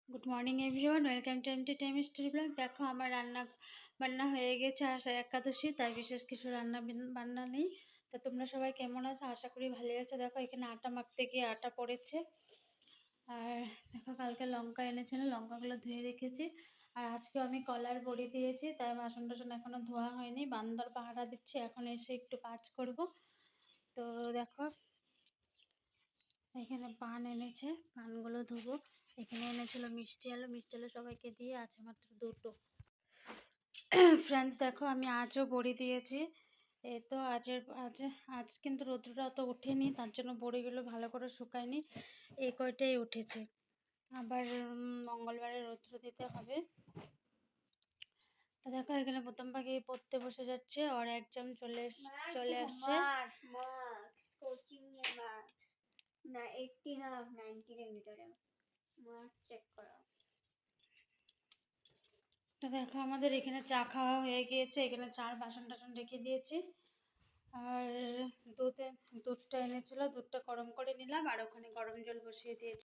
Good morning everyone, welcome to MT time story blog. দেখো আমার রান্না বান্না হয়ে গেছে, আশা একাদশী, তাই বিশেষ কিছু রান্না বান্না নেই। তা তোমরা সবাই কেমন আছো? আশা করি ভালোই আছো। দেখো এখানে আটা মাখতে গিয়ে আটা পড়েছে। আর দেখো কালকে লঙ্কা এনেছিল, লঙ্কাগুলো ধুয়ে রেখেছি। আর আজকেও আমি কলার বড়ি দিয়েছি, তাই বাসন টাসন এখনো ধোয়া হয়নি। বান্দর পাহারা দিচ্ছি, এখন এসে একটু কাজ করব। তো দেখো এখানে পান এনেছে, পানগুলো ধোবো। এখানে এনেছিল মিষ্টি আলু, মিষ্টি আলু সবাইকে দিয়ে, আছে মাত্র দুটো। ফ্রেন্ডস দেখো আমি আজও বড়ি দিয়েছি। এই তো আজ কিন্তু রৌদ্রটা অত ওঠেনি, তার জন্য বড়িগুলো ভালো করে শুকায়নি, এই কয়টাই উঠেছে। আবার মঙ্গলবারে রৌদ্র দিতে হবে। তো দেখো এখানে প্রথম পাখি পড়তে বসে যাচ্ছে, ওর এক্সাম চলে আসছে। না 80 না 90 এর ভিতরে মার্ক চেক করো। তো দেখো আমাদের এখানে চা খাওয়া হয়ে গিয়েছে, এখানে চার বাসন টাসন রেখে দিয়েছি। আর দুধটা এনেছিল, দুধটা গরম করে নিলাম, আর ওখানে গরম জল বসিয়ে দিয়েছি।